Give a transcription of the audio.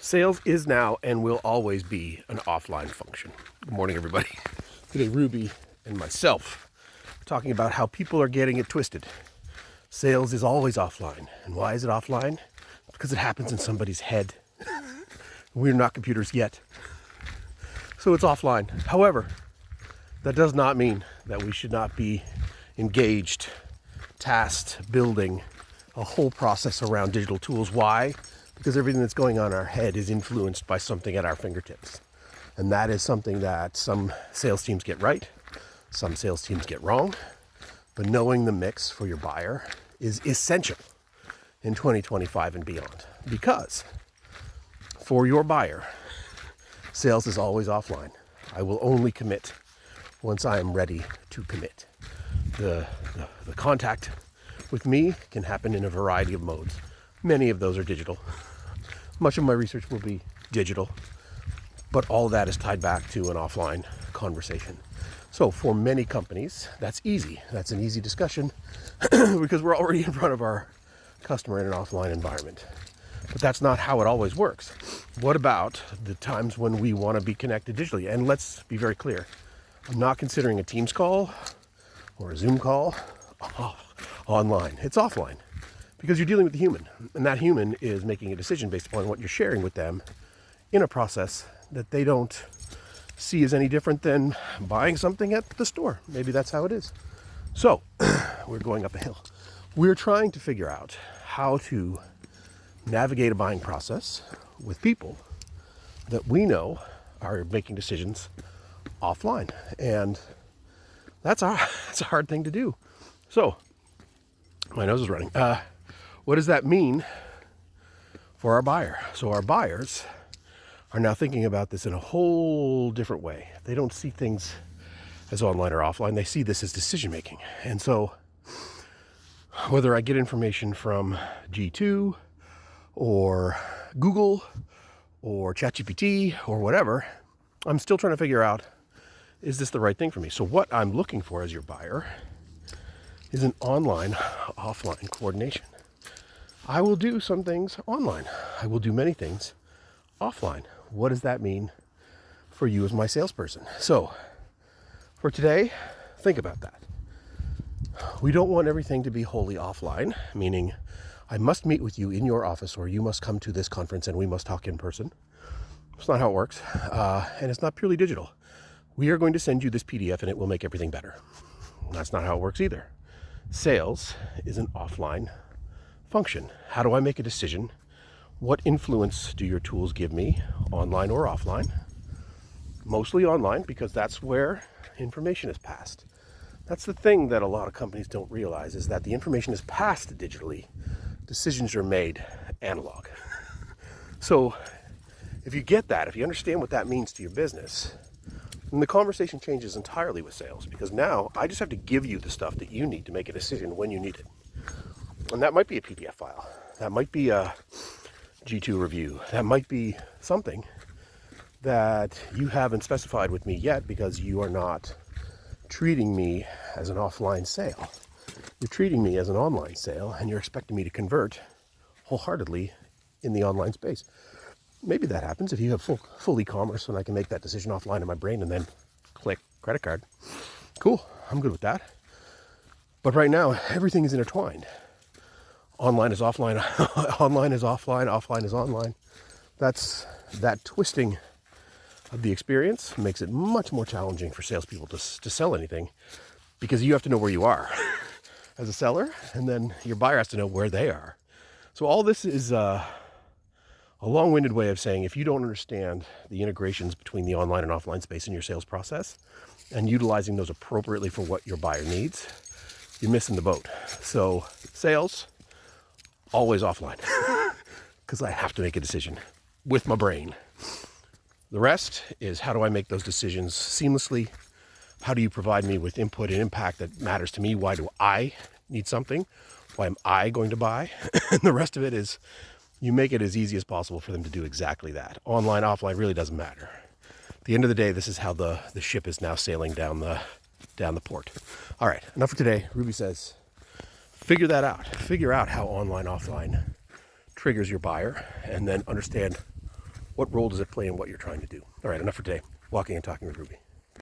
Sales is now and will always be an offline function. Good morning, everybody. Today, Ruby and myself are talking about how people are getting it twisted. Sales is always offline. And why is it offline? Because it happens in somebody's head. We're not computers yet. So it's offline. However, that does not mean that we should not be engaged, tasked, building a whole process around digital tools. Why? Because everything that's going on in our head is influenced by something at our fingertips. And that is something that some sales teams get right, some sales teams get wrong. But knowing the mix for your buyer is essential in 2025 and beyond. Because for your buyer, sales is always offline. I will only commit once I am ready to commit. The contact with me can happen in a variety of modes. Many of those are digital. Much of my research will be digital, but all of that is tied back to an offline conversation. So for many companies, that's easy. That's an easy discussion because we're already in front of our customer in an offline environment. But that's not how it always works. What about the times when we want to be connected digitally? And let's be very clear. I'm not considering a Teams call or a Zoom call online. It's offline. Because you're dealing with the human, and that human is making a decision based upon what you're sharing with them in a process that they don't see as any different than buying something at the store. Maybe that's how it is. So, we're going up a hill. We're trying to figure out how to navigate a buying process with people that we know are making decisions offline. And that's a hard thing to do. So, my nose is running. What does that mean for our buyer? So our buyers are now thinking about this in a whole different way. They don't see things as online or offline. They see this as decision making. And so whether I get information from G2 or Google or ChatGPT or whatever, I'm still trying to figure out, is this the right thing for me? So what I'm looking for as your buyer is an online, offline coordination. I will do some things online. I will do many things offline. What does that mean for you as my salesperson? So for today, think about that. We don't want everything to be wholly offline, meaning I must meet with you in your office or you must come to this conference and we must talk in person. It's not how it works. And it's not purely digital. We are going to send you this PDF and it will make everything better. That's not how it works either. Sales is an offline function. How do I make a decision? What influence do your tools give me, online or offline? Mostly online, because that's where information is passed. That's the thing that a lot of companies don't realize, is that the information is passed digitally. Decisions are made analog. So if you get that, if you understand what that means to your business, then the conversation changes entirely with sales, because now I just have to give you the stuff that you need to make a decision when you need it. And that might be a PDF file. That might be a G2 review. That might be something that you haven't specified with me yet because you are not treating me as an offline sale. You're treating me as an online sale and you're expecting me to convert wholeheartedly in the online space. Maybe that happens if you have full e-commerce and I can make that decision offline in my brain and then click credit card. Cool, I'm good with that. But right now, everything is intertwined. Online is offline, online is offline, offline is online. That twisting of the experience makes it much more challenging for salespeople to sell anything, because you have to know where you are as a seller, and then your buyer has to know where they are. So all this is a long-winded way of saying, if you don't understand the integrations between the online and offline space in your sales process and utilizing those appropriately for what your buyer needs, you're missing the boat. So sales, always offline, because I have to make a decision with my brain. The rest is, how do I make those decisions seamlessly? How do you provide me with input and impact that matters to me? Why do I need something? Why am I going to buy? And the rest of it is, you make it as easy as possible for them to do exactly that. Online, offline really doesn't matter. At the end of the day, this is how the ship is now sailing down the port. All right, enough for today. Ruby says, figure that out. Figure out how online, offline triggers your buyer, and then understand What role does it play in what you're trying to do? All right, enough for today. Walking and talking with Ruby.